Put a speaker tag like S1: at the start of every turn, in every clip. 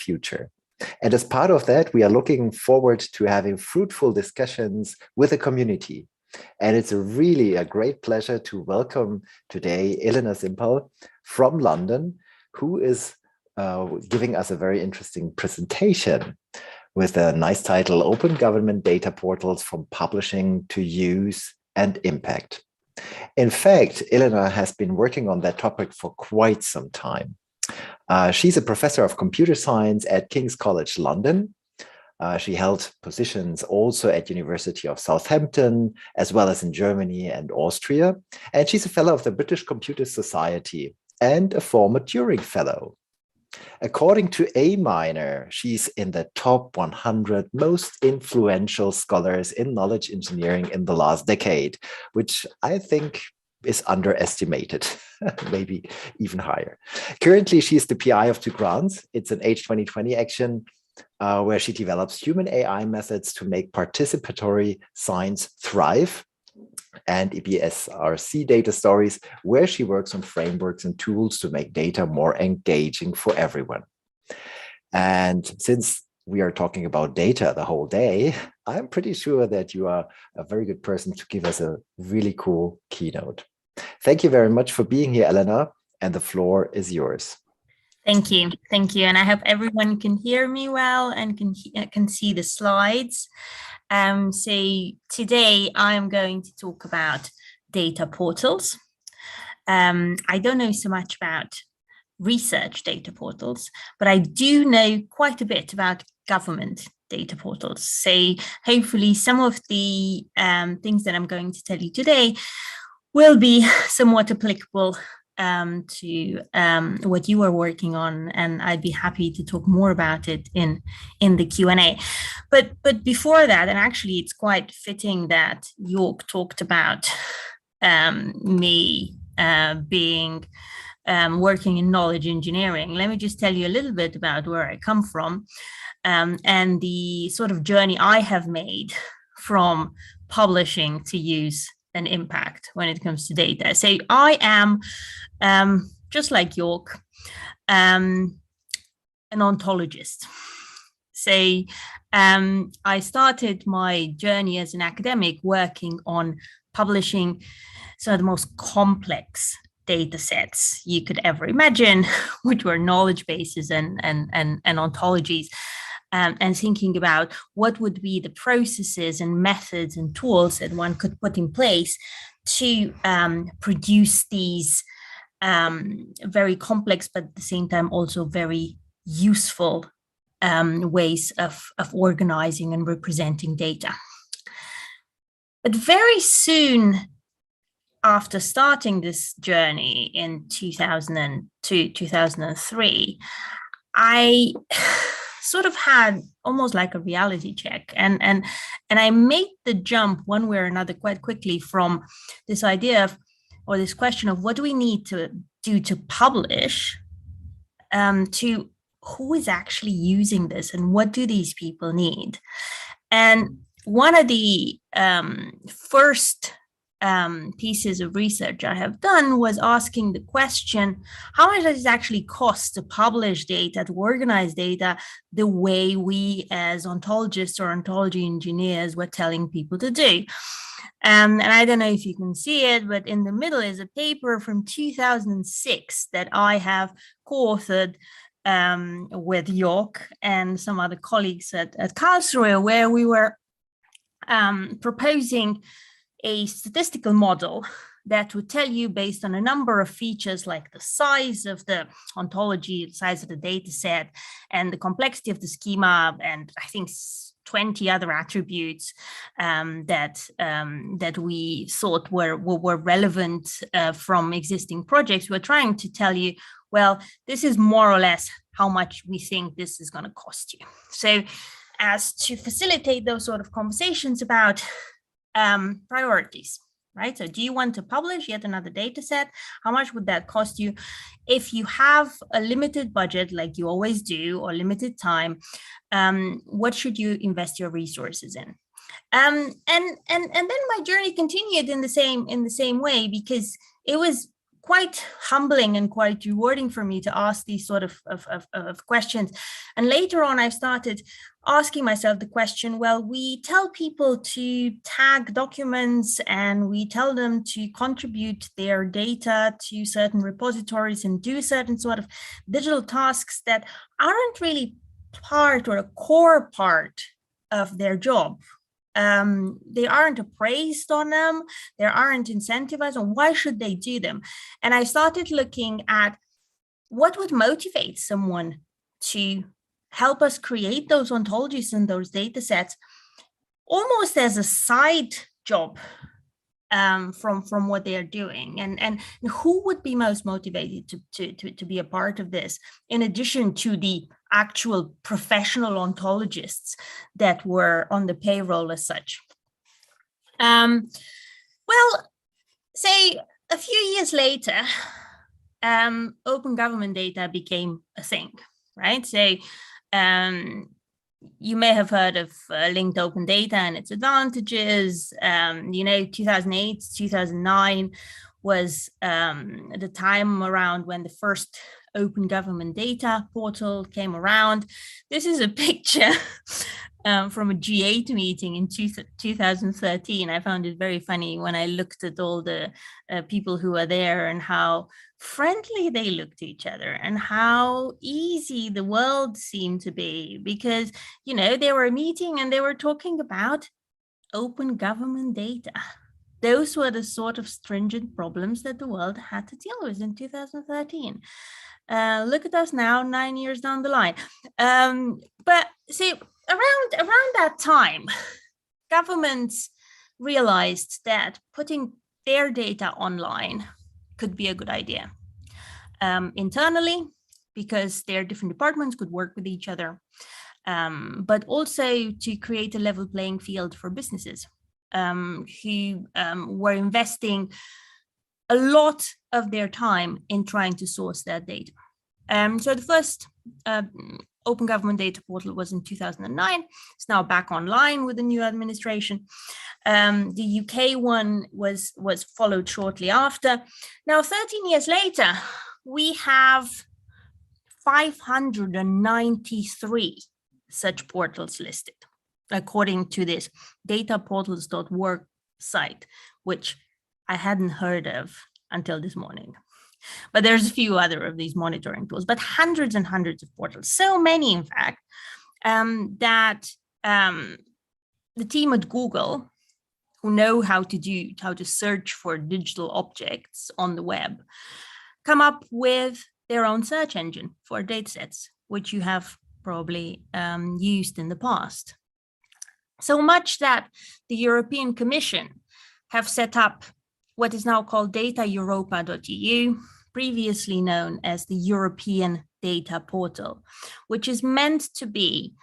S1: future. And as part of that, we are looking forward to having fruitful discussions with the community. And it's really a great pleasure to welcome today Elena Simperl from London, who is giving us a very interesting presentation with a nice title, Open Government Data Portals from Publishing to Use and Impact. In fact, Elena has been working on that topic for quite some time. She's a professor of computer science at King's College London. She held positions also at University of Southampton, as well as in Germany and Austria. And she's a fellow of the British Computer Society and a former Turing Fellow. According to A-Minor, she's in the top 100 most influential scholars in knowledge engineering in the last decade, which I think is underestimated, maybe even higher. Currently, she's the PI of 2 grants. It's an H2020 action where she develops human AI methods to make participatory science thrive, and EBSRC data stories, where she works on frameworks and tools to make data more engaging for everyone. And since we are talking about data the whole day, I'm pretty sure that you are a very good person to give us a really cool keynote. Thank you very much for being here, Elena, and the floor is yours.
S2: Thank you. Thank you. And I hope everyone can hear me well and can see the slides. So today I'm going to talk about data portals. I don't know so much about research data portals, but I do know quite a bit about government data portals. So hopefully some of the things that I'm going to tell you today will be somewhat applicable to what you are working on, and I'd be happy to talk more about it in the Q&A. But before that, and actually it's quite fitting that York talked about me being working in knowledge engineering. Let me just tell you a little bit about where I come from and the sort of journey I have made from publishing to use an impact when it comes to data. So I am, just like York, an ontologist. So I started my journey as an academic working on publishing some of the most complex data sets you could ever imagine, which were knowledge bases and ontologies. And thinking about what would be the processes and methods and tools that one could put in place to produce these very complex, but at the same time also very useful ways of organizing and representing data. But very soon after starting this journey in 2002, 2003, I sort of had almost like a reality check, and I made the jump one way or another quite quickly from this idea of, or this question of what do we need to do to publish, to who is actually using this and what do these people need. And one of the first pieces of research I have done was asking the question, how much does it actually cost to publish data, to organize data the way we as ontologists or ontology engineers were telling people to do? And I don't know if you can see it, but in the middle is a paper from 2006 that I have co-authored with York and some other colleagues at Karlsruhe, where we were proposing a statistical model that would tell you, based on a number of features like the size of the ontology, the size of the data set, and the complexity of the schema, and I think 20 other attributes that we thought were relevant from existing projects. We're trying to tell you, well, this is more or less how much we think this is going to cost you. So as to facilitate those sort of conversations about priorities, right? So do you want to publish yet another data set? How much would that cost you? If you have a limited budget, like you always do, or limited time, what should you invest your resources in? And then my journey continued in the same way, because it was quite humbling and quite rewarding for me to ask these sort of questions. And later on, I've started asking myself the question, well, we tell people to tag documents and we tell them to contribute their data to certain repositories and do certain sort of digital tasks that aren't really part or a core part of their job. They aren't appraised on them, they aren't incentivized on why should they do them. And I started looking at what would motivate someone to help us create those ontologies and those data sets almost as a side job from what they are doing, and who would be most motivated to be a part of this, in addition to the actual professional ontologists that were on the payroll as such. Well, say a few years later, open government data became a thing, right? So you may have heard of linked open data and its advantages. 2008, 2009 was the time around when the first open government data portal came around. This is a picture from a G8 meeting in 2013. I found it very funny when I looked at all the people who were there and how friendly they looked to each other and how easy the world seemed to be, because, they were meeting and they were talking about open government data. Those were the sort of stringent problems that the world had to deal with in 2013. Look at us now, 9 years down the line. But see, around that time, governments realized that putting their data online could be a good idea. Internally, because their different departments could work with each other, but also to create a level playing field for businesses who were investing a lot of their time in trying to source that data. So the first Open Government Data Portal was in 2009. It's now back online with the new administration. The UK one was followed shortly after. Now, 13 years later, we have 593 such portals listed, according to this dataportals.org site, which I hadn't heard of until this morning. But there's a few other of these monitoring tools, but hundreds and hundreds of portals, so many, in fact, that the team at Google, who know how to search for digital objects on the web, come up with their own search engine for datasets, which you have probably used in the past. So much that the European Commission have set up what is now called dataeuropa.eu, previously known as the European Data Portal, which is meant to be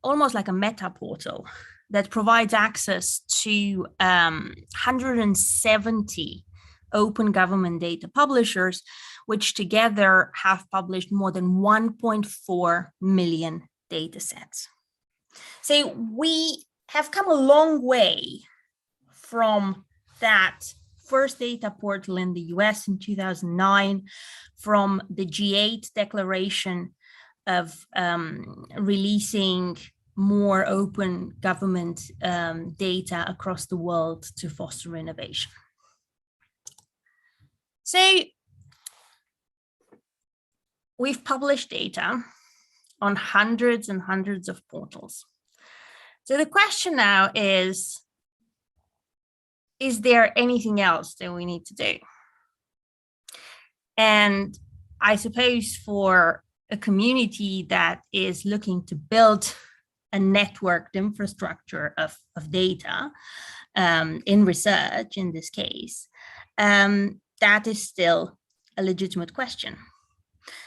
S2: almost like a meta portal that provides access to 170 open government data publishers, which together have published more than 1.4 million data sets. So we have come a long way from that first data portal in the US in 2009, from the G8 declaration of releasing more open government data across the world to foster innovation. So we've published data on hundreds and hundreds of portals. So the question now is there anything else that we need to do? And I suppose for a community that is looking to build a networked infrastructure of data in research, in this case, that is still a legitimate question.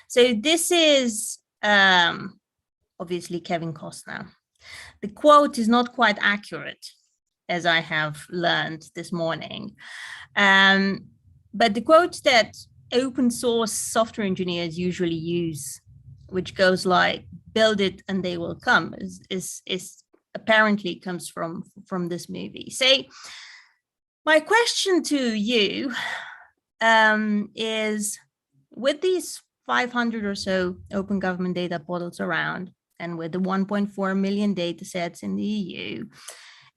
S2: So this is obviously Kevin Costner. The quote is not quite accurate, as I have learned this morning. But the quote that open source software engineers usually use, which goes like, build it and they will come, is apparently comes from this movie. Say, My question to you is, with these 500 or so open government data portals around, and with the 1.4 million data sets in the EU,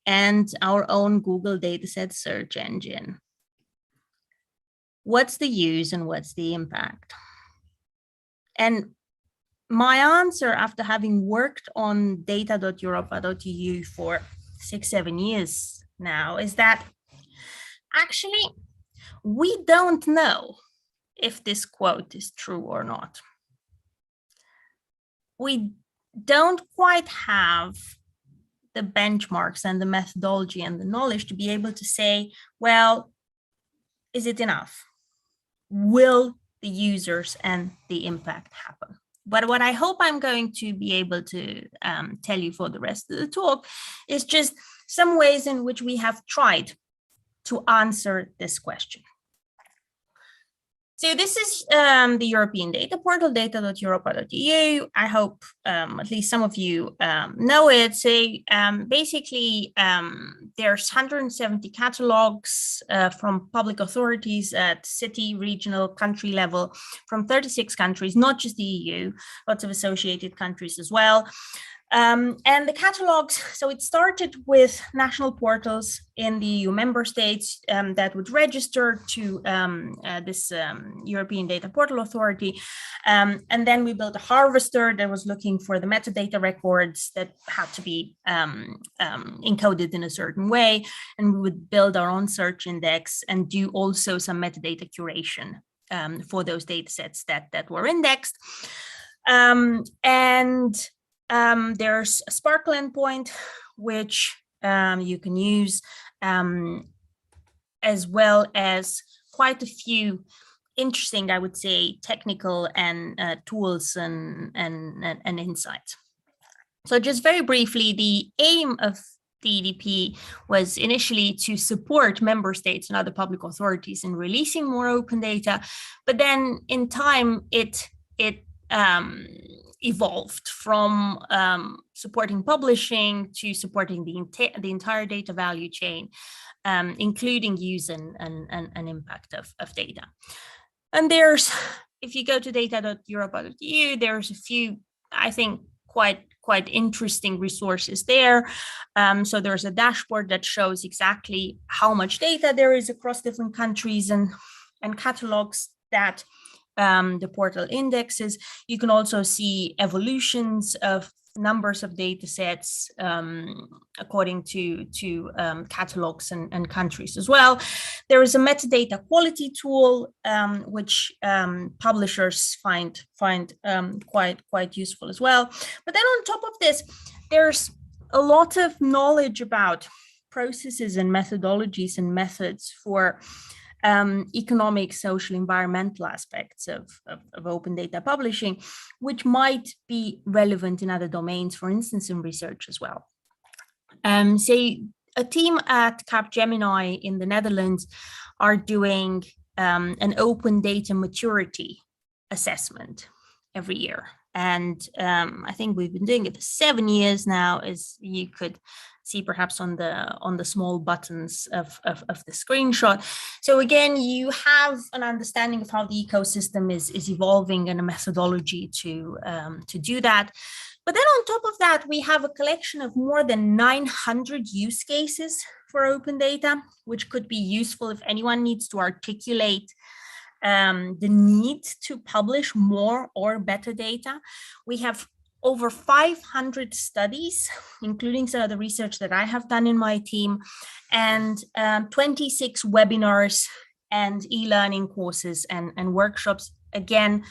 S2: and our own Google dataset search engine, what's the use and what's the impact? And my answer, after having worked on data.europa.eu for 6-7 years now, is that actually we don't know if this quote is true or not. We don't quite have the benchmarks and the methodology and the knowledge to be able to say, well, is it enough? Will the users and the impact happen? But what I hope I'm going to be able to tell you for the rest of the talk is just some ways in which we have tried to answer this question. So this is the European data portal, data.europa.eu. I hope at least some of you know it. So basically, there's 170 catalogs from public authorities at city, regional, country level from 36 countries, not just the EU, lots of associated countries as well. And the catalogs, so it started with national portals in the EU member states that would register to this European Data Portal Authority. And then we built a harvester that was looking for the metadata records that had to be encoded in a certain way. And we would build our own search index and do also some metadata curation for those data sets that were indexed. There's a Sparkle endpoint, which you can use, as well as quite a few interesting, I would say, technical and tools and insights. So just very briefly, the aim of the EDP was initially to support member states and other public authorities in releasing more open data, but then in time it evolved from supporting publishing to supporting the entire data value chain, including use and impact of data. And there's, if you go to data.europa.eu, there's a few, I think, quite interesting resources there. So there's a dashboard that shows exactly how much data there is across different countries and catalogs that the portal indexes. You can also see evolutions of numbers of data sets according to catalogs and countries as well. There is a metadata quality tool which publishers find quite useful as well. But then on top of this, there's a lot of knowledge about processes and methodologies and methods for economic, social, environmental aspects of open data publishing, which might be relevant in other domains, for instance, in research as well. Say a team at Capgemini in the Netherlands are doing an open data maturity assessment every year. And I think we've been doing it for 7 years now, as you could see perhaps on the small buttons of the screenshot. So again, you have an understanding of how the ecosystem is evolving and a methodology to do that. But then on top of that, we have a collection of more than 900 use cases for open data, which could be useful if anyone needs to articulate the need to publish more or better data. We have over 500 studies, including some of the research that I have done in my team, and 26 webinars and e-learning courses and workshops, again,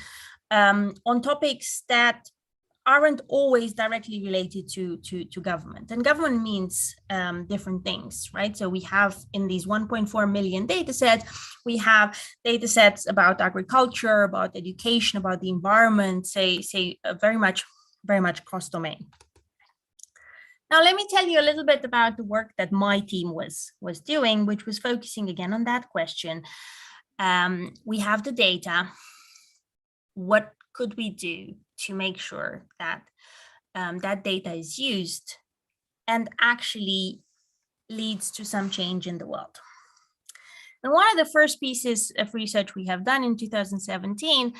S2: on topics that aren't always directly related to government. And government means different things, right? So we have in these 1.4 million data sets, we have data sets about agriculture, about education, about the environment, say very much cross-domain. Now, let me tell you a little bit about the work that my team was doing, which was focusing again on that question. We have the data. What could we do to make sure that that data is used and actually leads to some change in the world? And one of the first pieces of research we have done in 2017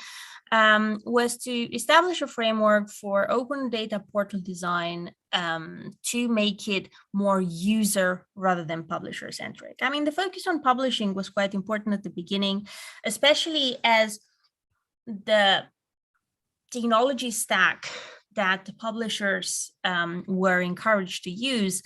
S2: was to establish a framework for open data portal design to make it more user rather than publisher centric. I mean, the focus on publishing was quite important at the beginning, especially as the technology stack that the publishers were encouraged to use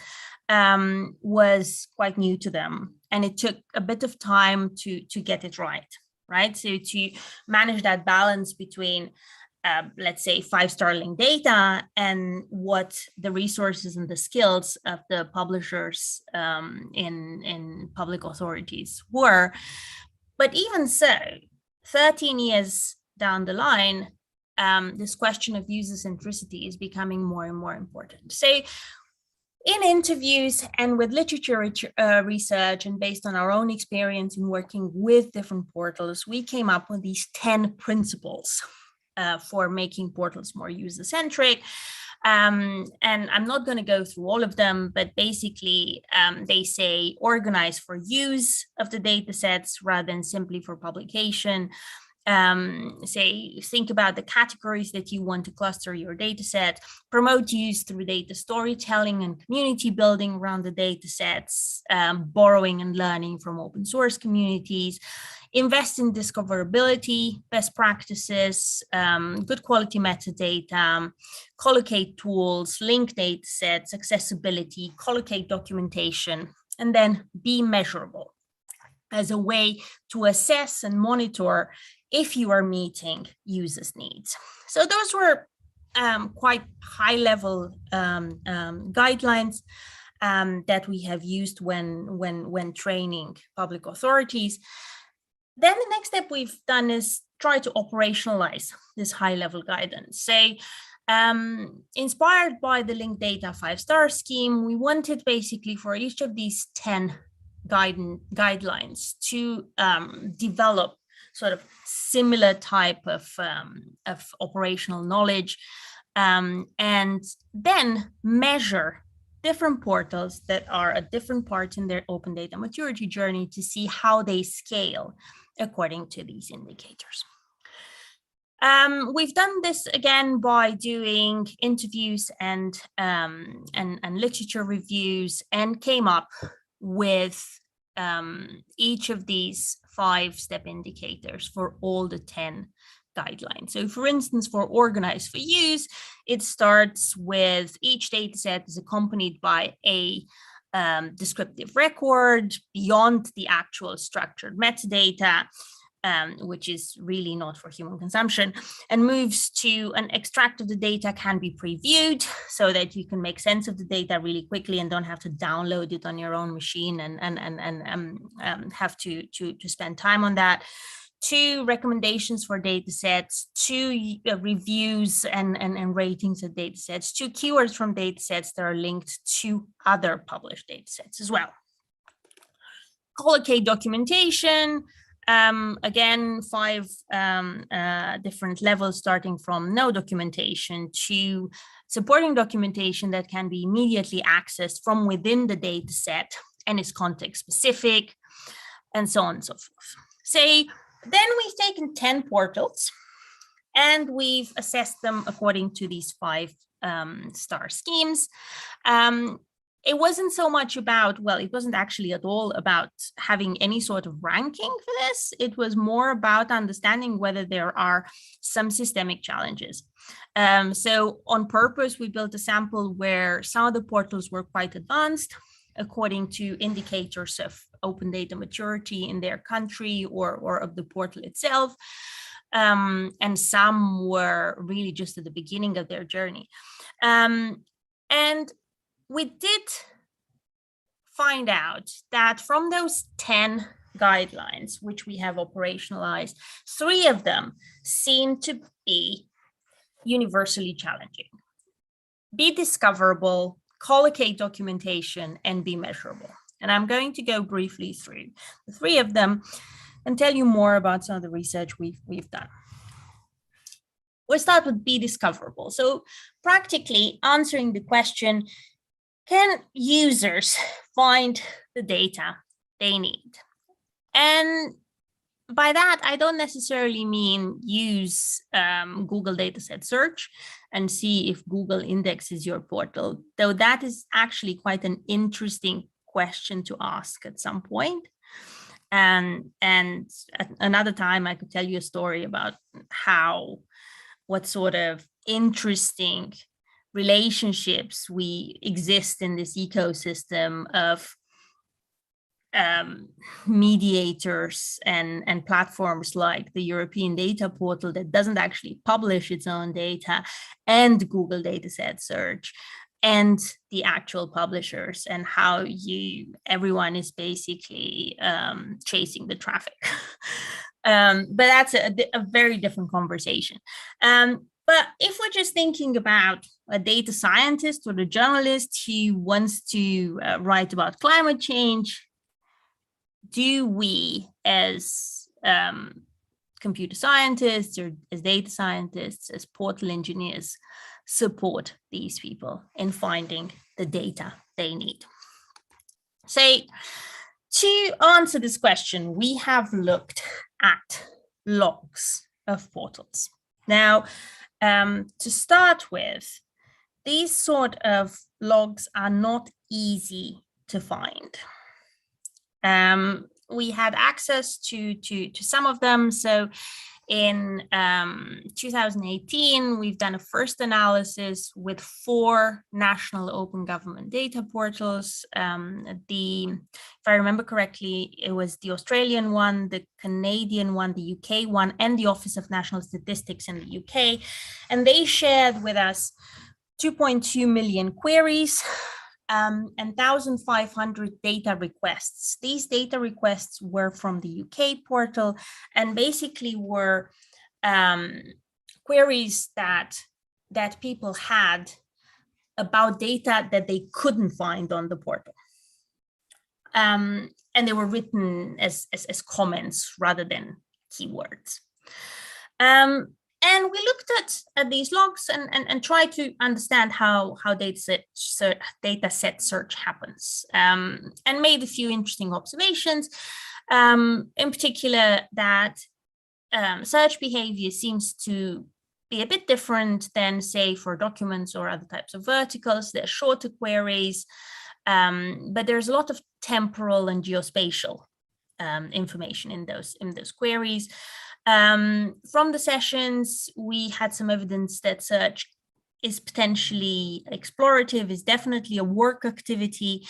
S2: was quite new to them. And it took a bit of time to get it right? So to manage that balance between, let's say, 5-star link data and what the resources and the skills of the publishers in public authorities were. But even so, 13 years down the line, this question of user centricity is becoming more and more important. So in interviews and with literature research and based on our own experience in working with different portals, we came up with these 10 principles for making portals more user-centric. And I'm not going to go through all of them, but basically they say organize for use of the data sets rather than simply for publication. Say, think about the categories that you want to cluster your data set, promote use through data storytelling and community building around the data sets, borrowing and learning from open source communities, invest in discoverability, best practices, good quality metadata, collocate tools, link data sets, accessibility, collocate documentation, and then be measurable as a way to assess and monitor if you are meeting users' needs. So those were quite high-level guidelines that we have used when training public authorities. Then the next step we've done is try to operationalize this high-level guidance. Say, inspired by the linked data 5-star scheme, we wanted basically for each of these 10 guidelines to develop sort of similar type of operational knowledge, and then measure different portals that are at different parts in their open data maturity journey to see how they scale according to these indicators. We've done this again by doing interviews and literature reviews, and came up with each of these 5-step indicators for all the 10 guidelines. So for instance, for organize for use, it starts with each data set is accompanied by a descriptive record beyond the actual structured metadata, which is really not for human consumption, and moves to an extract of the data can be previewed so that you can make sense of the data really quickly and don't have to download it on your own machine and have to spend time on that. 2 recommendations for data sets, 2 reviews and ratings of data sets, 2 keywords from data sets that are linked to other published data sets as well. Collocate documentation, again, 5 different levels, starting from no documentation to supporting documentation that can be immediately accessed from within the data set and is context specific, and so on and so forth. Say, then we've taken 10 portals and we've assessed them according to these 5-star schemes. It wasn't so much about, well, it wasn't actually at all about having any sort of ranking for this. It was more about understanding whether there are some systemic challenges. So on purpose, we built a sample where some of the portals were quite advanced according to indicators of open data maturity in their country or of the portal itself. And some were really just at the beginning of their journey. And we did find out that from those 10 guidelines, which we have operationalized, 3 of them seem to be universally challenging. Be discoverable, collocate documentation, and be measurable. And I'm going to go briefly through the 3 of them and tell you more about some of the research we've done. We'll start with be discoverable. So practically answering the question, can users find the data they need? And by that, I don't necessarily mean use Google dataset search and see if Google indexes your portal, though that is actually quite an interesting question to ask at some point. And at another time, I could tell you a story about what sort of interesting relationships we exist in this ecosystem of mediators and platforms like the European Data Portal that doesn't actually publish its own data, and Google Dataset Search, and the actual publishers, and how everyone is basically chasing the traffic. But that's a very different conversation. But if we're just thinking about a data scientist or a journalist who wants to write about climate change, do we as computer scientists or as data scientists, as portal engineers, support these people in finding the data they need? So to answer this question, we have looked at logs of portals. Now, to start with, these sort of logs are not easy to find. We had access to some of them. So in 2018, we've done a first analysis with 4 national open government data portals. If I remember correctly, it was the Australian one, the Canadian one, the UK one, and the Office of National Statistics in the UK. And they shared with us 2.2 million queries and 1,500 data requests. These data requests were from the UK portal and basically were queries that people had about data that they couldn't find on the portal. And they were written as comments rather than keywords. And we looked at these logs and tried to understand how data set search happens, and made a few interesting observations, in particular that search behavior seems to be a bit different than, say, for documents or other types of verticals. They're shorter queries, but there's a lot of temporal and geospatial information in those queries. From the sessions, we had some evidence that search is potentially explorative, is definitely a work activity.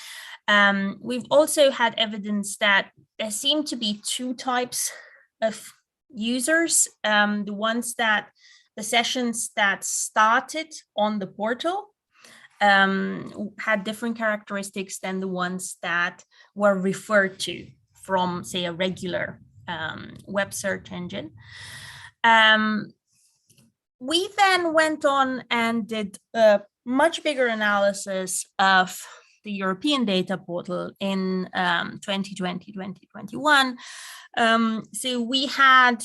S2: We've also had evidence that there seem to be 2 types of users. The sessions that started on the portal had different characteristics than the ones that were referred to from, say, a regular web search engine. We then went on and did a much bigger analysis of the European data portal in 2020, 2021. So we had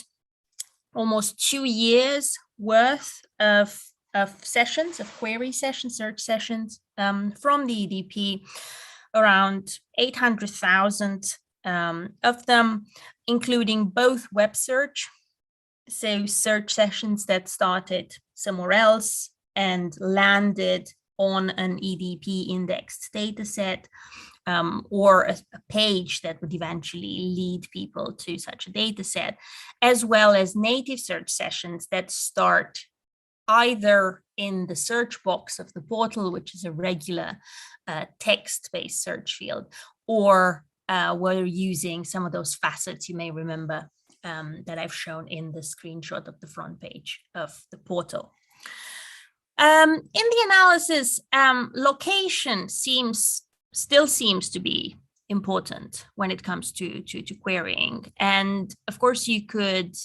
S2: almost 2 years worth of sessions, of query sessions, search sessions from the EDP, around 800,000 of them, including both web search, so search sessions that started somewhere else and landed on an EDP indexed data set, or a page that would eventually lead people to such a data set, as well as native search sessions that start either in the search box of the portal, which is a regular text-based search field, or we're using some of those facets you may remember that I've shown in the screenshot of the front page of the portal. In the analysis, location still seems to be important when it comes to querying. And of course, you could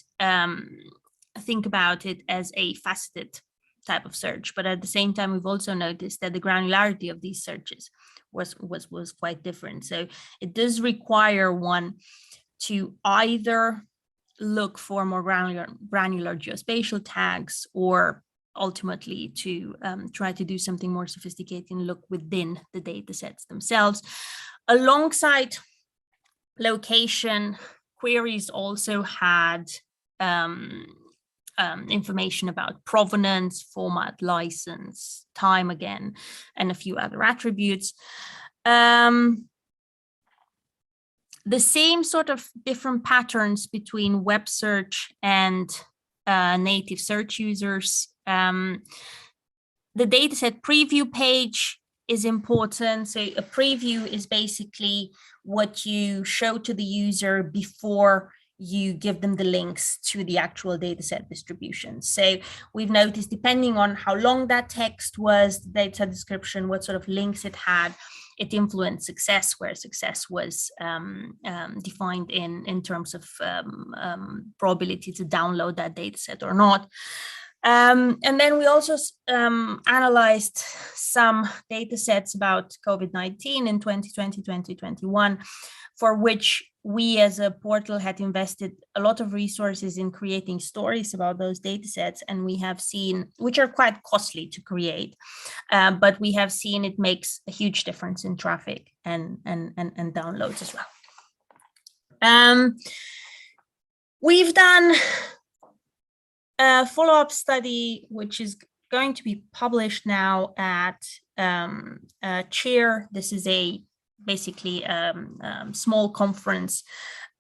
S2: think about it as a faceted type of search, but at the same time, we've also noticed that the granularity of these searches was quite different. So it does require one to either look for more granular geospatial tags, or ultimately to try to do something more sophisticated and look within the data sets themselves. Alongside location, queries also had information about provenance, format, license, time again, and a few other attributes. The same sort of different patterns between web search and native search users. The dataset preview page is important. So a preview is basically what you show to the user before you give them the links to the actual dataset distribution. So we've noticed, depending on how long that text was, the data description, what sort of links it had, it influenced success, where success was defined in terms of probability to download that dataset or not. And then we also analyzed some data sets about COVID-19 in 2020, 2021, for which we as a portal had invested a lot of resources in creating stories about those data sets. And we have seen, which are quite costly to create, but we have seen it makes a huge difference in traffic and downloads as well. We've done a follow-up study, which is going to be published now at CHAIR. This is basically a small conference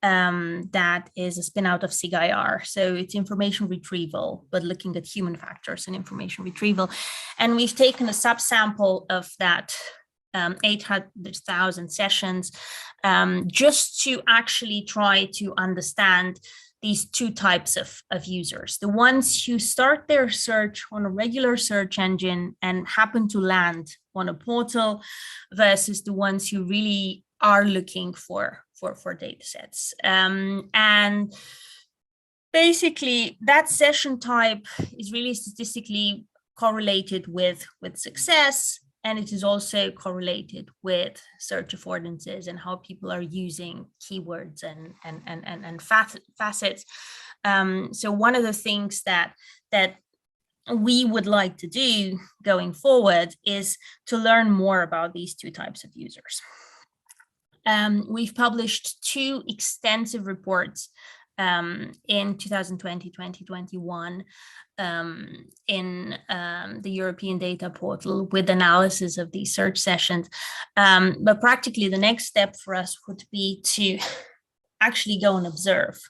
S2: that is a spin out of SIG-IR. So it's information retrieval, but looking at human factors and information retrieval. And we've taken a subsample of that 800,000 sessions just to actually try to understand these two types of users. The ones who start their search on a regular search engine and happen to land on a portal versus the ones who really are looking for data sets. And basically that session type is really statistically correlated with success, and it is also correlated with search affordances and how people are using keywords and facets. So one of the things that we would like to do going forward is to learn more about these two types of users. We've published two extensive reports in 2020, 2021 in the European Data Portal with analysis of these search sessions. But practically the next step for us would be to actually go and observe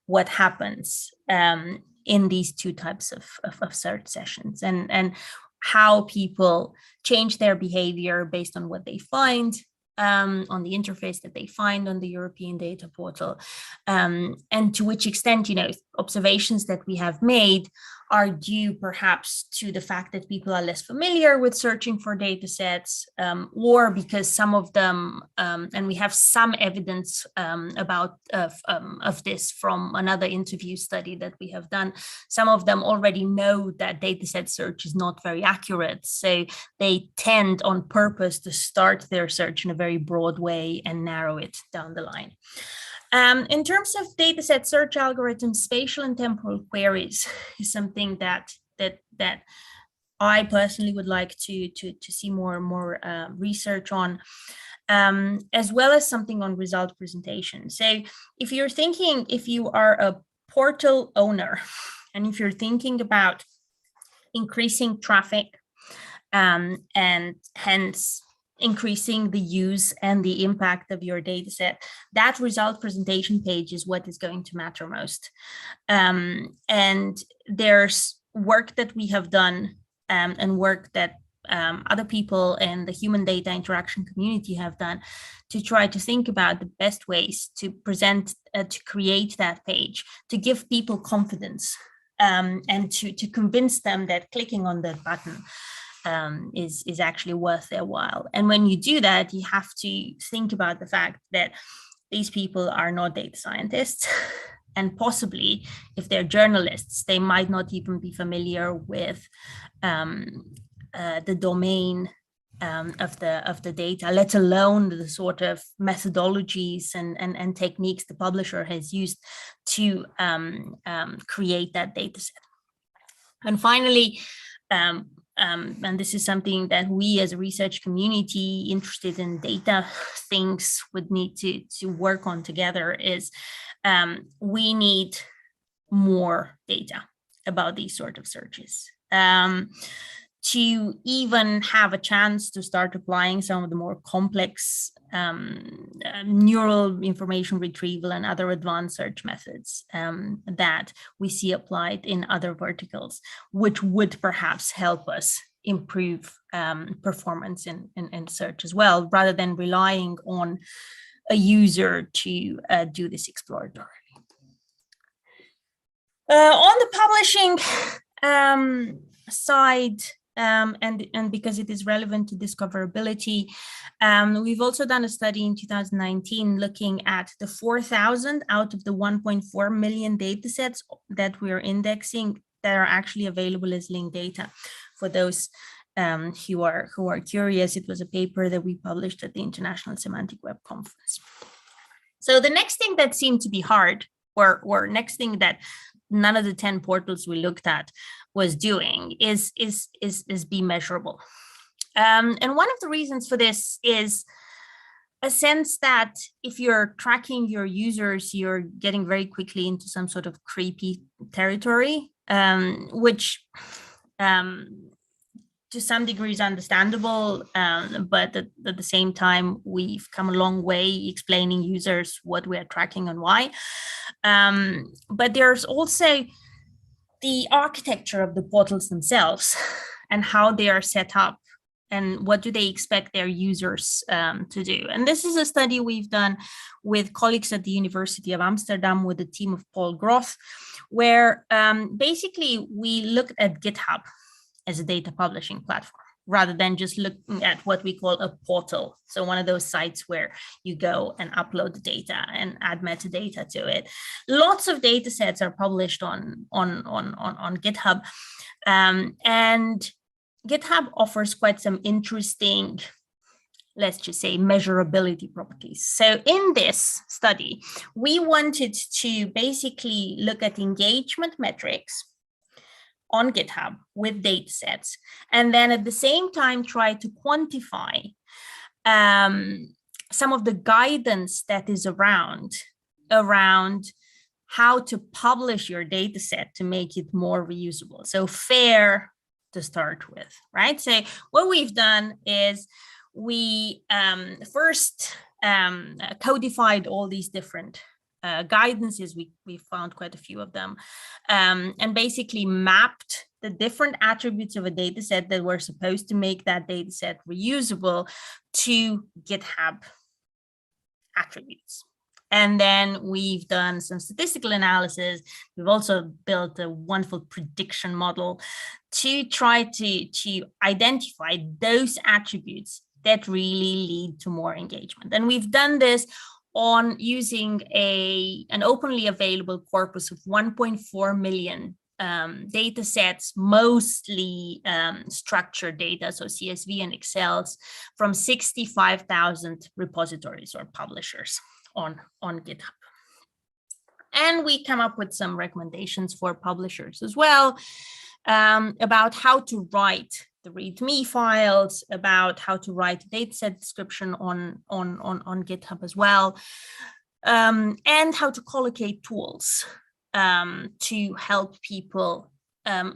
S2: what happens in these two types of search sessions and how people change their behavior based on what they find on the interface that they find on the European Data Portal, and to which extent, observations that we have made are due perhaps to the fact that people are less familiar with searching for data sets, or because some of them, and we have some evidence of this from another interview study that we have done, some of them already know that data set search is not very accurate. So they tend on purpose to start their search in a very broad way and narrow it down the line. In terms of dataset search algorithms, spatial and temporal queries is something that I personally would like to see more research on, as well as something on result presentation. So if you are a portal owner, and if you're thinking about increasing traffic and hence increasing the use and the impact of your data set, that result presentation page is what is going to matter most. And there's work that we have done and work that other people in the human data interaction community have done to try to think about the best ways to present, to create that page, to give people confidence and to convince them that clicking on that button is actually worth their while. And when you do that, you have to think about the fact that these people are not data scientists, and possibly if they're journalists, they might not even be familiar with the domain of the data, let alone the sort of methodologies and techniques the publisher has used to create that data set. And finally, and this is something that we as a research community interested in data things would need to work on together, is we need more data about these sort of searches to even have a chance to start applying some of the more complex neural information retrieval and other advanced search methods that we see applied in other verticals, which would perhaps help us improve performance in search as well, rather than relying on a user to do this exploratory. On the publishing side, and because it is relevant to discoverability, we've also done a study in 2019 looking at the 4,000 out of the 1.4 million data sets that we're indexing that are actually available as linked data. For those who are curious, it was a paper that we published at the International Semantic Web Conference. So the next thing that seemed to be hard, or next thing that none of the 10 portals we looked at was doing, is be measurable. And one of the reasons for this is a sense that if you're tracking your users, you're getting very quickly into some sort of creepy territory, which to some degree is understandable, but at the same time, we've come a long way explaining users what we are tracking and why. But there's also the architecture of the portals themselves and how they are set up and what do they expect their users to do. And this is a study we've done with colleagues at the University of Amsterdam with a team of Paul Groth, where basically we looked at GitHub as a data publishing platform, rather than just looking at what we call a portal. So one of those sites where you go and upload the data and add metadata to it. Lots of data sets are published on GitHub. And GitHub offers quite some interesting, let's just say, measurability properties. So in this study, we wanted to basically look at engagement metrics on GitHub with data sets, and then at the same time try to quantify some of the guidance that is around how to publish your data set to make it more reusable. So fair to start with, right? So what we've done is we first codified all these different guidances. We found quite a few of them, and basically mapped the different attributes of a data set that were supposed to make that data set reusable to GitHub attributes. And then we've done some statistical analysis. We've also built a wonderful prediction model to try to identify those attributes that really lead to more engagement. And we've done this on using an openly available corpus of 1.4 million data sets, mostly structured data, so CSV and Excels, from 65,000 repositories or publishers on GitHub. And we come up with some recommendations for publishers as well, about how to write the README files, about how to write a dataset description on GitHub as well, and how to collocate tools to help people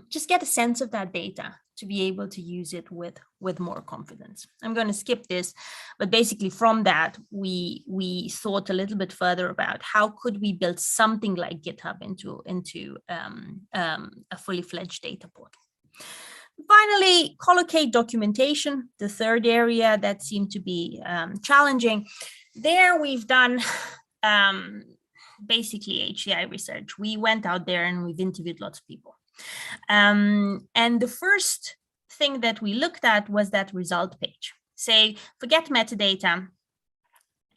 S2: just get a sense of that data to be able to use it with more confidence. I'm going to skip this, but basically from that, we thought a little bit further about how could we build something like GitHub into a fully fledged data portal. Finally, Collocate Documentation, the third area that seemed to be challenging. There we've done basically HCI research. We went out there and we've interviewed lots of people. And the first thing that we looked at was that result page. Say, forget metadata.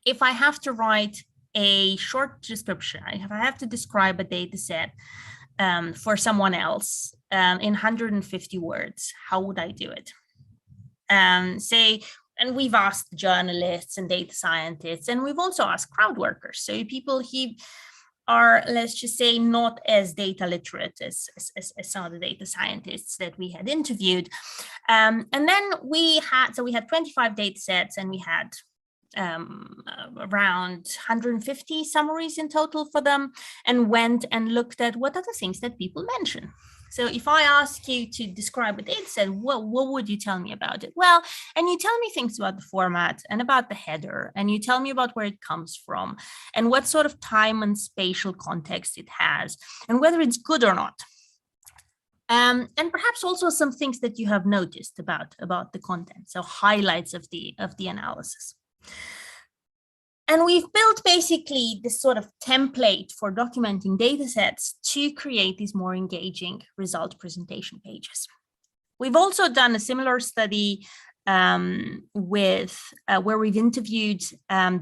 S2: If I have to write a short description, if I have to describe a data set for someone else in 150 words, how would I do it? And we've asked journalists and data scientists, and we've also asked crowd workers. So people are, let's just say, not as data literate as some of the data scientists that we had interviewed. And then we had 25 data sets, and we had around 150 summaries in total for them, and went and looked at what are the things that people mention. So if I ask you to describe a data set, what would you tell me about it? Well, and you tell me things about the format and about the header, and you tell me about where it comes from and what sort of time and spatial context it has and whether it's good or not. And perhaps also some things that you have noticed about the content, so highlights of the analysis. And we've built basically this sort of template for documenting data sets to create these more engaging result presentation pages. We've also done a similar study where we've interviewed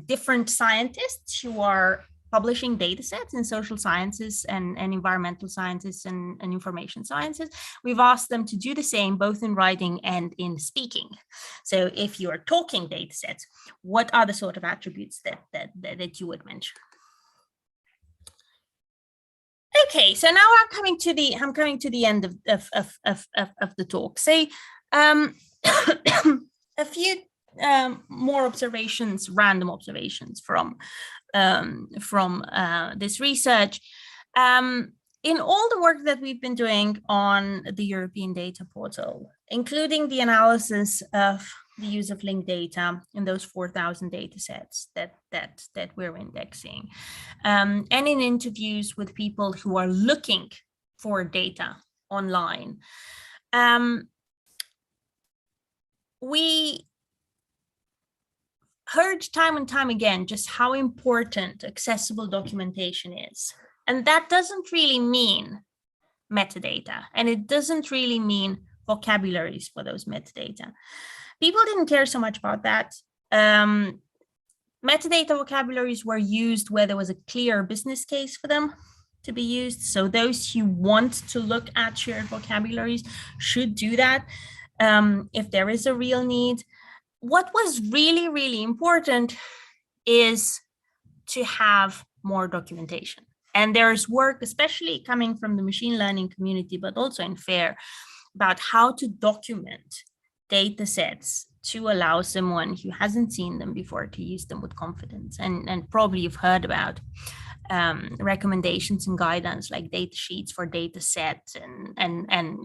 S2: different scientists who are publishing data sets in social sciences and environmental sciences and information sciences. We've asked them to do the same both in writing and in speaking. So if you are talking data sets, what are the sort of attributes that you would mention? Okay, so now I'm coming to the end of the talk. So a few more observations, random observations from this research. In all the work that we've been doing on the European Data Portal, including the analysis of the use of linked data in those 4,000 data sets that we're indexing, and in interviews with people who are looking for data online, we heard time and time again just how important accessible documentation is. And that doesn't really mean metadata, and it doesn't really mean vocabularies for those metadata. People didn't care so much about that. Metadata vocabularies were used where there was a clear business case for them to be used. So those who want to look at shared vocabularies should do that if there is a real need. What was really, really important is to have more documentation. And there's work, especially coming from the machine learning community, but also in FAIR, about how to document data sets to allow someone who hasn't seen them before to use them with confidence. And probably you've heard about recommendations and guidance like data sheets for data sets and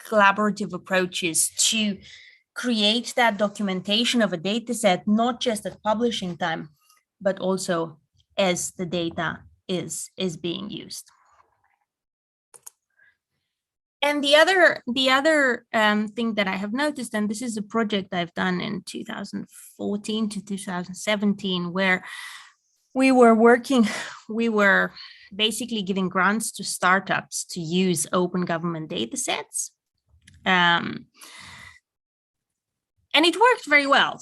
S2: collaborative approaches to create that documentation of a data set, not just at publishing time, but also as the data is being used. And the other thing that I have noticed, and this is a project I've done in 2014 to 2017, where we were basically giving grants to startups to use open government data sets. And it worked very well.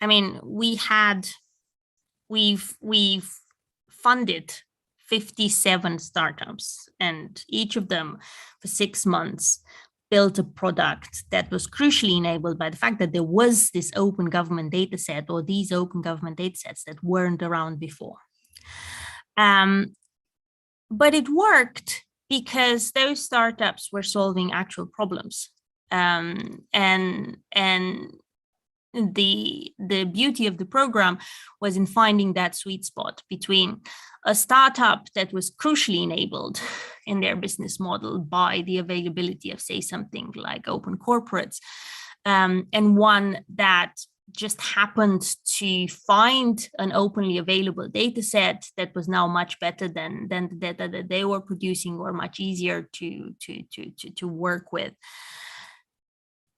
S2: I mean, we've funded 57 startups, and each of them for 6 months built a product that was crucially enabled by the fact that there was this open government data set, or these open government data sets that weren't around before. But it worked because those startups were solving actual problems. And the beauty of the program was in finding that sweet spot between a startup that was crucially enabled in their business model by the availability of, say, something like open corporates, and one that just happened to find an openly available data set that was now much better than the data that they were producing, or much easier to work with.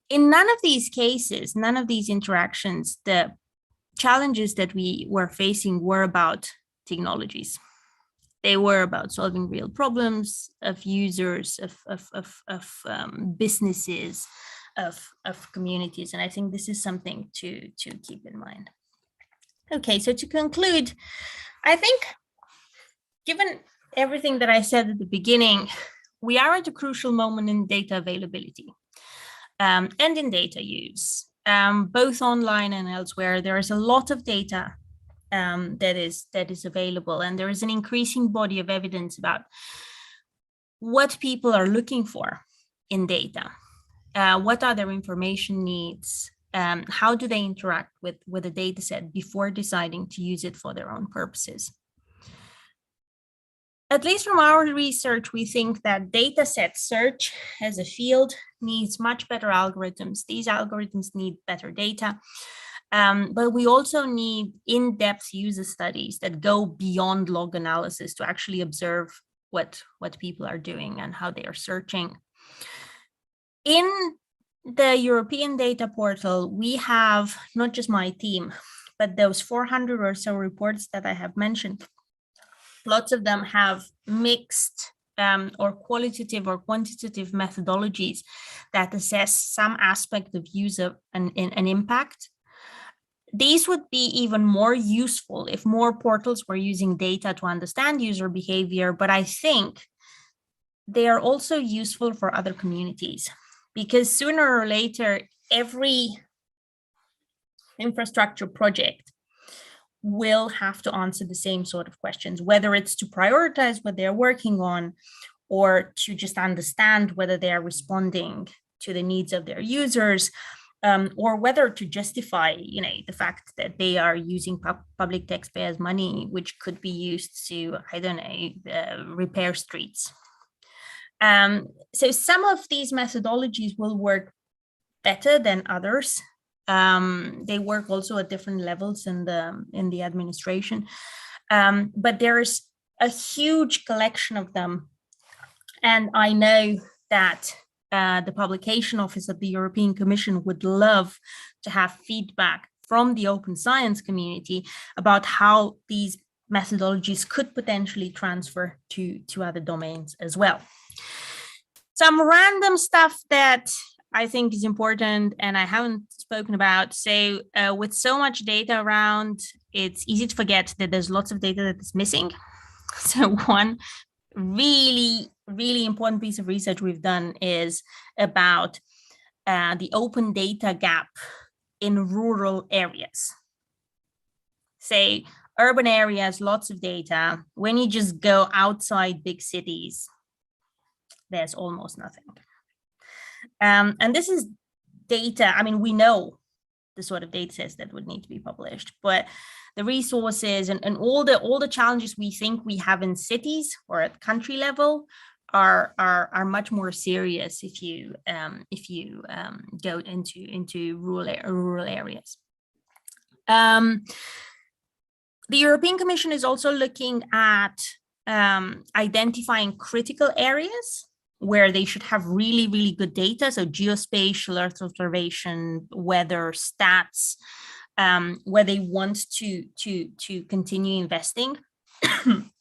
S2: In none of these cases, none of these interactions, the challenges that we were facing were about technologies. They were about solving real problems of users, of businesses, of communities. And I think this is something to keep in mind. Okay, so to conclude, I think given everything that I said at the beginning, we are at a crucial moment in data availability. And in data use, both online and elsewhere. There is a lot of data that is available, and there is an increasing body of evidence about what people are looking for in data. What are their information needs? How do they interact with a data set before deciding to use it for their own purposes? At least from our research, we think that data set search as a field needs much better algorithms. These algorithms need better data, but we also need in-depth user studies that go beyond log analysis to actually observe what people are doing and how they are searching. In the European data portal, we have not just my team, but those 400 or so reports that I have mentioned. Lots of them have mixed or qualitative or quantitative methodologies that assess some aspect of user and impact. These would be even more useful if more portals were using data to understand user behavior, but I think they are also useful for other communities, because sooner or later, every infrastructure project will have to answer the same sort of questions, whether it's to prioritize what they're working on or to just understand whether they are responding to the needs of their users, or whether to justify, the fact that they are using public taxpayers' money, which could be used to, repair streets. So some of these methodologies will work better than others. They work also at different levels in the administration, but there's a huge collection of them, and I know that the publication office of the European Commission would love to have feedback from the open science community about how these methodologies could potentially transfer to other domains as well. Some random stuff that I think is important and I haven't spoken about. So with so much data around, it's easy to forget that there's lots of data that is missing. So one really, really important piece of research we've done is about the open data gap in rural areas. Say urban areas, lots of data. When you just go outside big cities, there's almost nothing. And this is data. I mean, we know the sort of data sets that would need to be published, but the resources and all the challenges we think we have in cities or at country level are much more serious if you go into rural areas. The European Commission is also looking at identifying critical areas where they should have really, really good data. So geospatial, Earth observation, weather, stats, where they want to continue investing.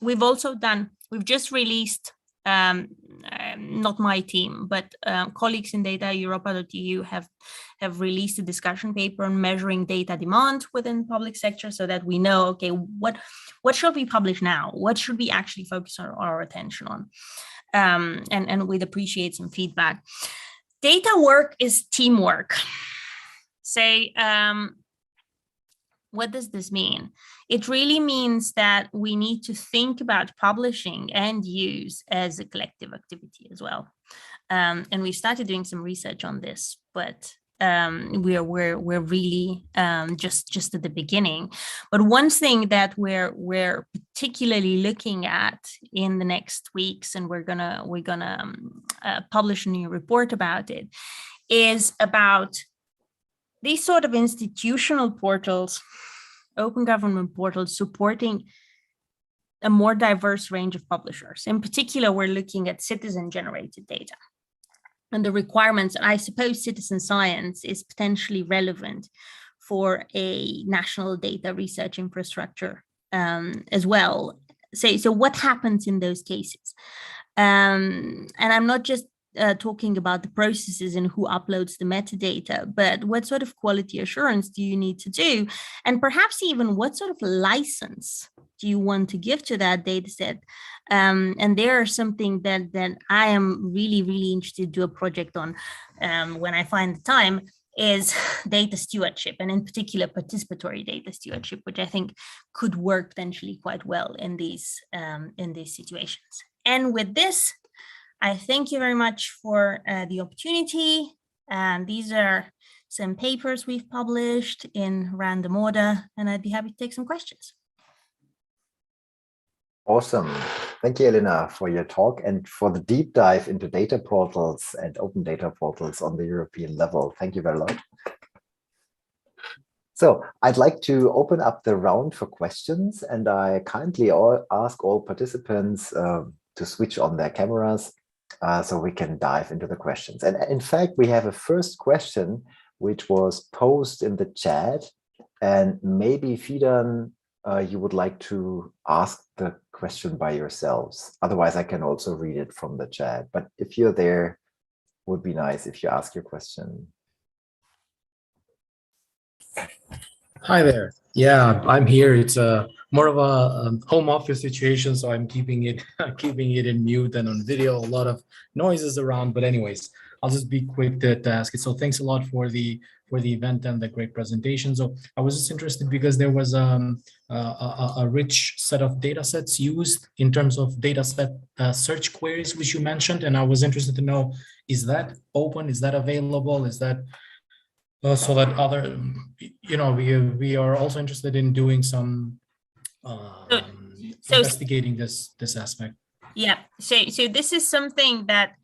S2: We've just released, not my team, but colleagues in Data Europa.eu have released a discussion paper on measuring data demand within the public sector, so that we know, okay, what should we publish now? What should we actually focus our attention on? And we'd appreciate some feedback. Data work is teamwork. So what does this mean? It really means that we need to think about publishing and use as a collective activity as well. And we started doing some research on this, but we're really just at the beginning. But one thing that we're particularly looking at in the next weeks, and we're gonna publish a new report about it, is about these sort of institutional portals, open government portals, supporting a more diverse range of publishers. In particular, we're looking at citizen-generated data and the requirements. And I suppose citizen science is potentially relevant for a national data research infrastructure as well. So what happens in those cases? And I'm not just talking about the processes and who uploads the metadata, but what sort of quality assurance do you need to do? And perhaps even what sort of license do you want to give to that data set? And there are something that I am really, really interested to do a project on when I find the time, is data stewardship, and in particular participatory data stewardship, which I think could work potentially quite well in these situations. And with this, I thank you very much for the opportunity. And these are some papers we've published in random order, and I'd be happy to take some questions.
S1: Awesome. Thank you, Elena, for your talk and for the deep dive into data portals and open data portals on the European level. Thank you very much. So I'd like to open up the round for questions, and I kindly ask all participants to switch on their cameras so we can dive into the questions. And in fact, we have a first question which was posted in the chat, and maybe Fidan, you would like to ask the question by yourselves. Otherwise, I can also read it from the chat. But if you're there, it would be nice if you ask your question.
S3: Hi there. Yeah, I'm here. It's more of a home office situation, so I'm keeping it in mute and on video. A lot of noises around, but anyways, I'll just be quick to ask it. So thanks a lot for the event and the great presentation. So I was just interested because there was a rich set of data sets used in terms of data set search queries, which you mentioned, and I was interested to know, is that open? Is that available? Is that so that other, we are also interested in doing some investigating this aspect.
S2: Yeah, so this is something that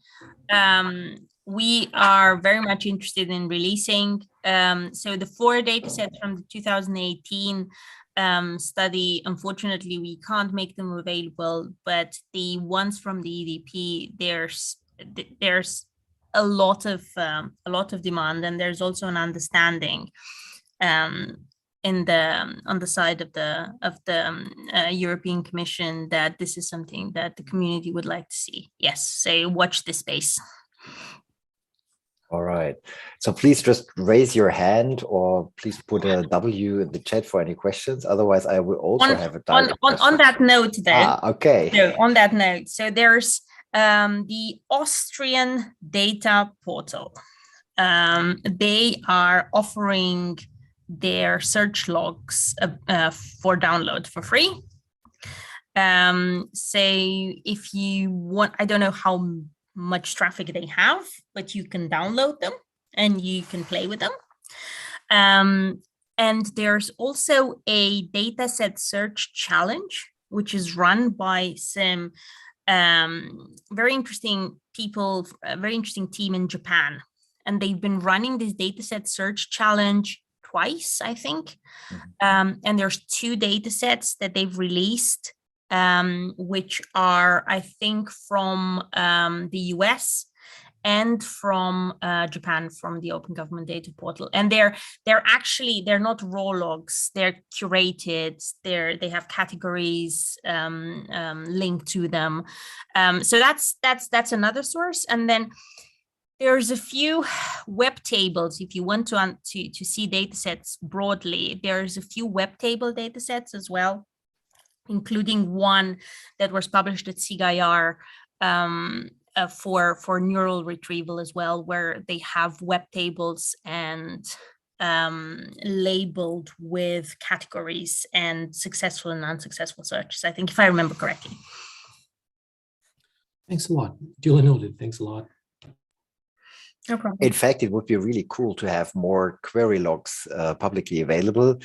S2: we are very much interested in releasing. So the 4 data sets from the 2018 study, unfortunately, we can't make them available, but the ones from the EDP, there's a lot of demand, and there's also an understanding on the side of the European Commission that this is something that the community would like to see. Yes, so watch this space.
S1: All right. So please just raise your hand, or please put a W in the chat for any questions. Otherwise, I will also have a direct
S2: on that note, though.
S1: Okay.
S2: So on that note, so there's the Austrian data portal. They are offering their search logs for download for free. So if you want, I don't know how much traffic they have, but you can download them and you can play with them. And there's also a dataset search challenge, which is run by some very interesting people, a very interesting team in Japan. And they've been running this dataset search challenge twice, I think. And there's 2 datasets that they've released, which are, I think, from the US and from Japan, from the Open Government Data Portal. And they're not raw logs, they're curated, they have categories linked to them. So that's another source. And then there's a few web tables. If you want to see datasets broadly, there's a few web table datasets as well, including one that was published at CIGIR for neural retrieval as well, where they have web tables and labeled with categories and successful and unsuccessful searches, I think, if I remember correctly.
S3: Thanks a lot. Duly noted. Thanks a lot.
S2: No problem.
S1: In fact, it would be really cool to have more query logs publicly available.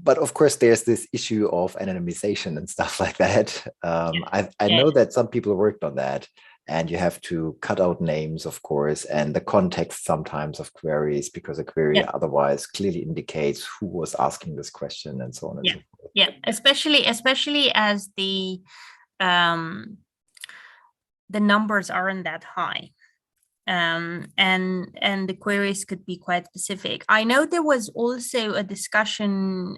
S1: But of course, there's this issue of anonymization and stuff like that. I know that some people worked on that, and you have to cut out names, of course, and the context sometimes of queries, because a query otherwise clearly indicates who was asking this question and so on and so forth.
S2: Yeah, especially as the numbers aren't that high. And the queries could be quite specific. I know there was also a discussion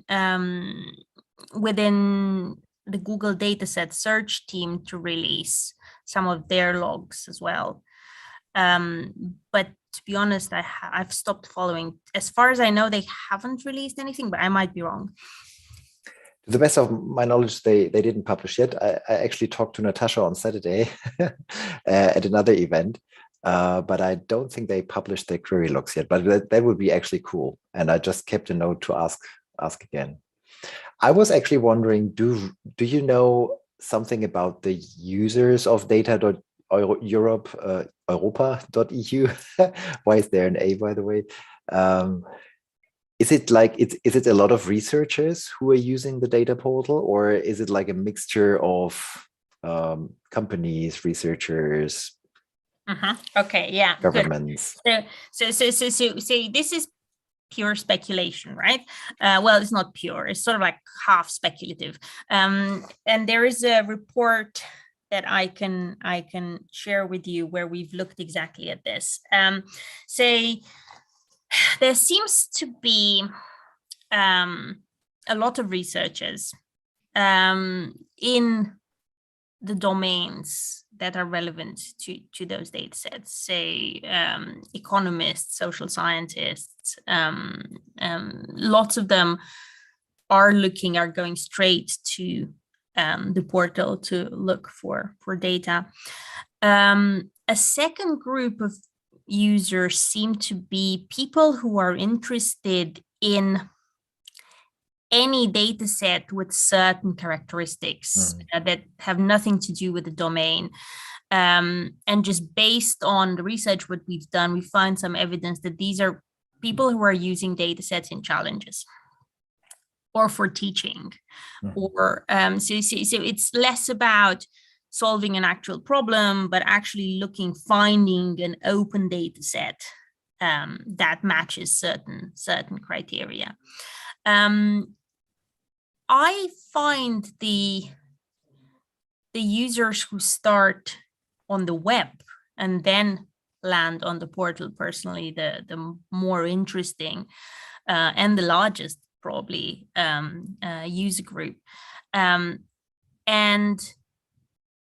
S2: within the Google dataset search team to release some of their logs as well. But to be honest, I've stopped following. As far as I know, they haven't released anything, but I might be wrong.
S1: To the best of my knowledge, they didn't publish yet. I actually talked to Natasha on Saturday at another event. but I don't think they published their query logs yet, but that would be actually cool. And I just kept a note to ask again. I was actually wondering, do you know something about the users of Europa.eu? Why is there an A, by the way? Is it like, is it a lot of researchers who are using the data portal, or is it like a mixture of companies, researchers,
S2: okay, yeah,
S1: governments?
S2: good. So this is pure speculation, right? Well, it's not pure, it's sort of like half speculative. And there is a report that I can share with you where we've looked exactly at this. Say there seems to be a lot of researchers in the domains that are relevant to those data sets, say economists, social scientists. Lots of them are going straight to the portal to look for data. A second group of users seem to be people who are interested in any data set with certain characteristics that have nothing to do with the domain. And just based on the research what we've done, we find some evidence that these are people who are using data sets in challenges or for teaching. Or so it's less about solving an actual problem, but actually finding an open data set that matches certain criteria. I find the users who start on the web and then land on the portal personally the more interesting and the largest probably user group. And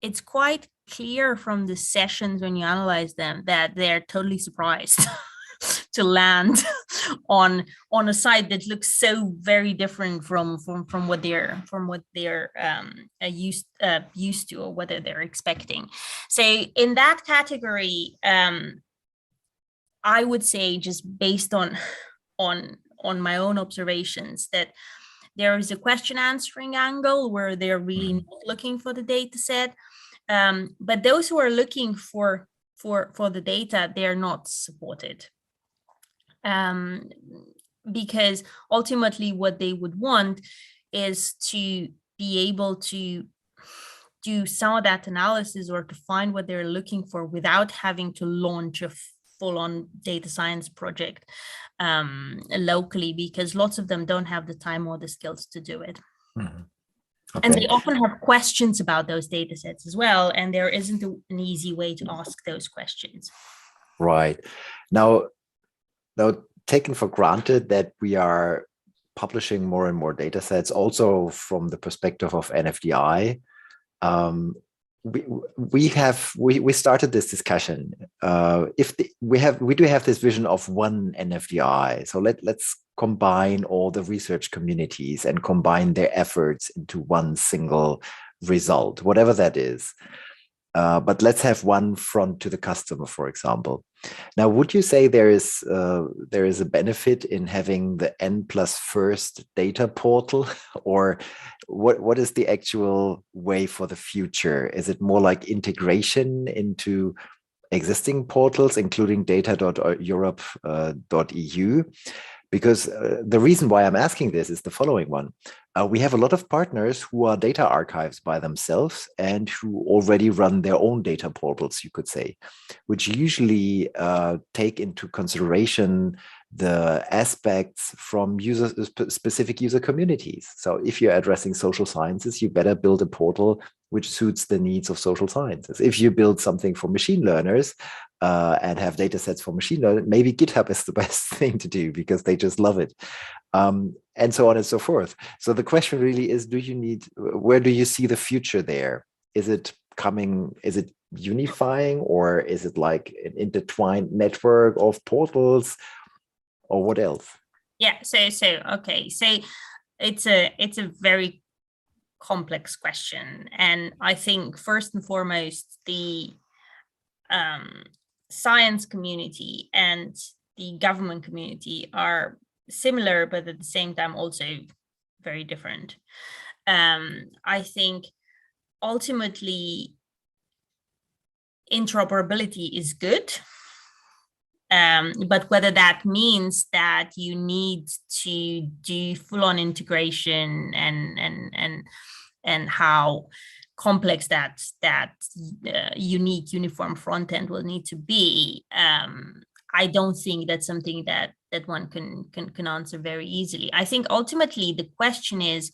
S2: it's quite clear from the sessions when you analyze them that they're totally surprised to land on a site that looks so very different from what they're used to or whether they're expecting. So in that category, I would say, just based on my own observations, that there is a question answering angle where they're really not looking for the data set. But those who are looking for the data, they're not supported. Because ultimately what they would want is to be able to do some of that analysis or to find what they're looking for without having to launch a full-on data science project locally, because lots of them don't have the time or the skills to do it. Okay. And they often have questions about those data sets as well, and there isn't an easy way to ask those questions.
S1: Right. Now, taken for granted that we are publishing more and more data sets, also from the perspective of NFDI, we started this discussion. We do have this vision of one NFDI. So let's combine all the research communities and combine their efforts into one single result, whatever that is. But let's have one front to the customer, for example. Now, would you say there is a benefit in having the N+1 data portal, or what is the actual way for the future? Is it more like integration into existing portals, including data.europe.eu? Because the reason why I'm asking this is the following one. We have a lot of partners who are data archives by themselves and who already run their own data portals, you could say, which usually take into consideration the aspects from specific user communities. So if you're addressing social sciences, you better build a portal which suits the needs of social sciences. If you build something for machine learners and have data sets for machine learning, maybe GitHub is the best thing to do because they just love it. And so on and so forth. So the question really is, where do you see the future there? Is it unifying, or is it like an intertwined network of portals, or what else?
S2: Yeah, okay. So it's a very complex question. And I think first and foremost, the science community and the government community are similar, but at the same time also very different. I think ultimately interoperability is good, but whether that means that you need to do full-on integration and how complex that unique uniform front end will need to be, I don't think that's something that one can answer very easily. I think ultimately the question is,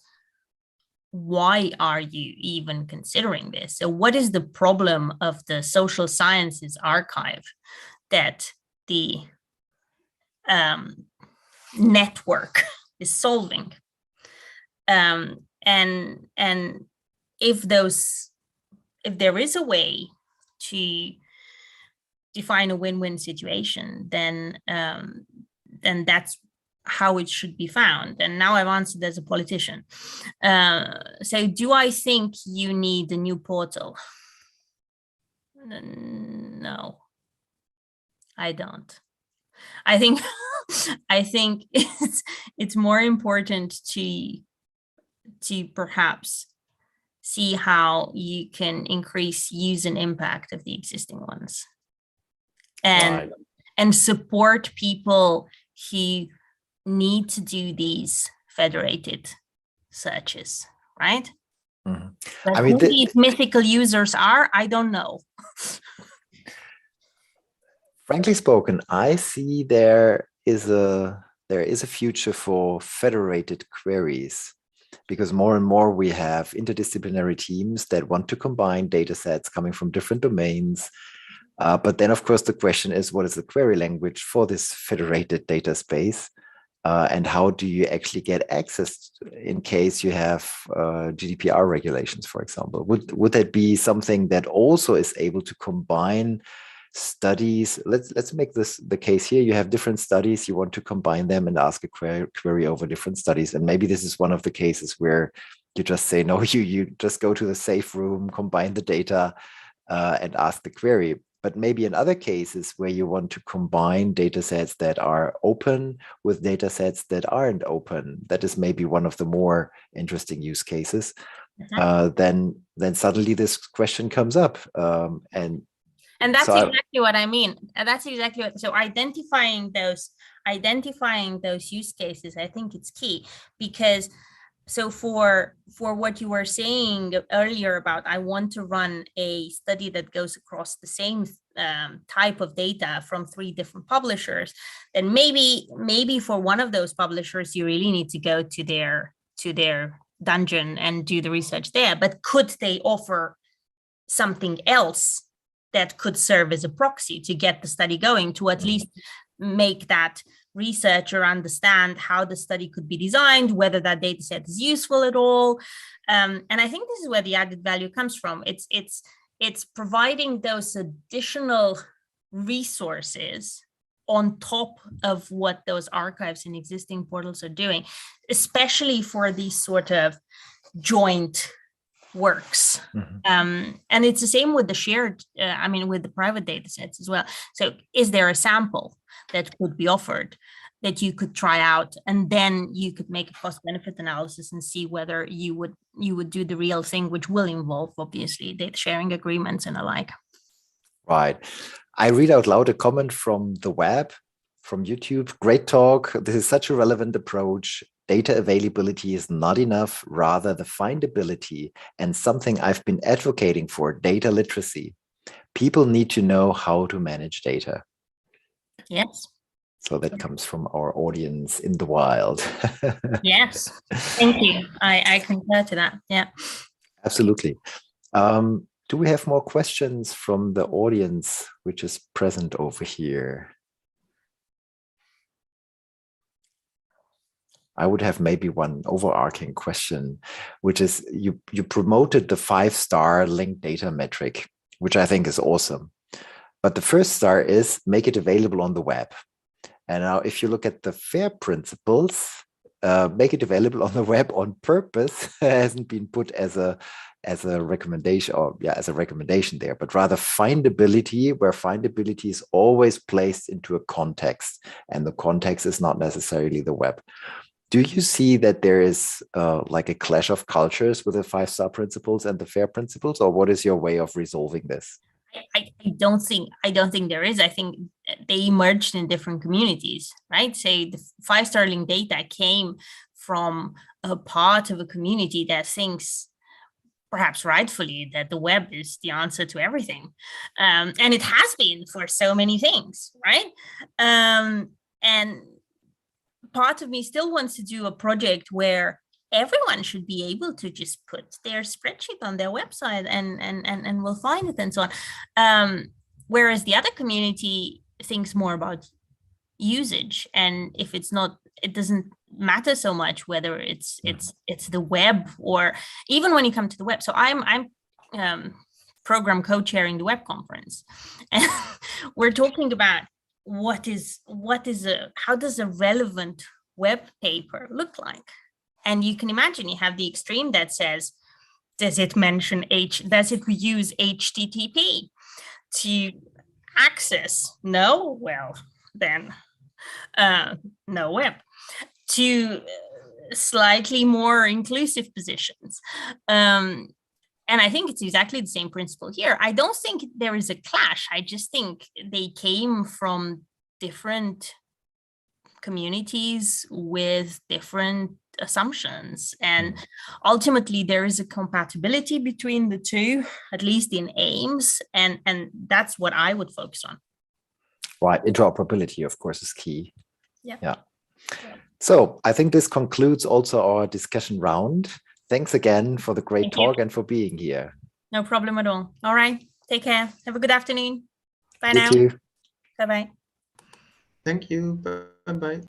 S2: why are you even considering this? So what is the problem of the social sciences archive that the network is solving? And if there is a way to define a win-win situation, then that's how it should be found. And now I've answered as a politician. So do I think you need a new portal? No, I don't. I think it's more important to perhaps see how you can increase use and impact of the existing ones, and support people who need to do these federated searches, right?
S1: Mm-hmm.
S2: But who these mythical users are, I don't know.
S1: Frankly spoken, I see there is a future for federated queries, because more and more we have interdisciplinary teams that want to combine data sets coming from different domains. But then, of course, the question is, what is the query language for this federated data space? And how do you actually get access in case you have GDPR regulations, for example? Would that be something that also is able to combine studies? Let's make this the case here. You have different studies, you want to combine them and ask a query over different studies. And maybe this is one of the cases where you just say, no, you just go to the safe room, combine the data and ask the query. But maybe in other cases where you want to combine data sets that are open with data sets that aren't open, that is maybe one of the more interesting use cases. Then suddenly this question comes up. And
S2: that's exactly what I mean. That's exactly what, so identifying those use cases, I think it's key, because so for what you were saying earlier about, I want to run a study that goes across the same type of data from 3 different publishers, then maybe for one of those publishers, you really need to go to their dungeon and do the research there. But could they offer something else that could serve as a proxy to get the study going, to at least make that researcher understand how the study could be designed, whether that data set is useful at all. And I think this is where the added value comes from. It's providing those additional resources on top of what those archives and existing portals are doing, especially for these sort of joint works. And it's the same with the shared, with the private data sets as well. So is there a sample that could be offered that you could try out, and then you could make a cost benefit analysis and see whether you would do the real thing, which will involve obviously data sharing agreements and the like.
S1: Right. I read out loud a comment from the web, from YouTube. Great talk. This is such a relevant approach. Data availability is not enough, rather the findability, and something I've been advocating for, data literacy. People need to know how to manage data.
S2: Yes.
S1: So that comes from our audience in the wild.
S2: Yes, thank you. I concur to that. Yeah.
S1: Absolutely. Do we have more questions from the audience, which is present over here? I would have maybe one overarching question, which is you promoted the 5-star linked data metric, which I think is awesome. But the first star is make it available on the web. And now if you look at the FAIR principles, make it available on the web on purpose hasn't been put as a as a recommendation, or as a recommendation there, but rather findability, where findability is always placed into a context, and the context is not necessarily the web. Do you see that there is like a clash of cultures with the 5-star principles and the FAIR principles, or what is your way of resolving this?
S2: I don't think there is. I think they emerged in different communities, right? Say the 5-star link data came from a part of a community that thinks, perhaps rightfully, that the web is the answer to everything, and it has been for so many things, right? And part of me still wants to do a project where everyone should be able to just put their spreadsheet on their website and we'll find it and so on. Whereas the other community thinks more about usage, and if it's not, it doesn't matter so much whether it's the web, or even when you come to the web. So I'm program co-chairing the web conference, and we're talking about how does a relevant web paper look like? And you can imagine you have the extreme that says, does it use HTTP to access? No, well, then no web. To slightly more inclusive positions. And I think it's exactly the same principle here. I don't think there is a clash. I just think they came from different communities with different assumptions. And ultimately, there is a compatibility between the two, at least in aims. And that's what I would focus on.
S1: Right. Interoperability, of course, is key.
S2: Yeah.
S1: So I think this concludes also our discussion round. Thanks again for the great talk and for being here.
S2: No problem at all. All right. Take care. Have a good afternoon. Bye now.
S1: You too.
S2: Bye-bye.
S4: Thank you. Bye-bye.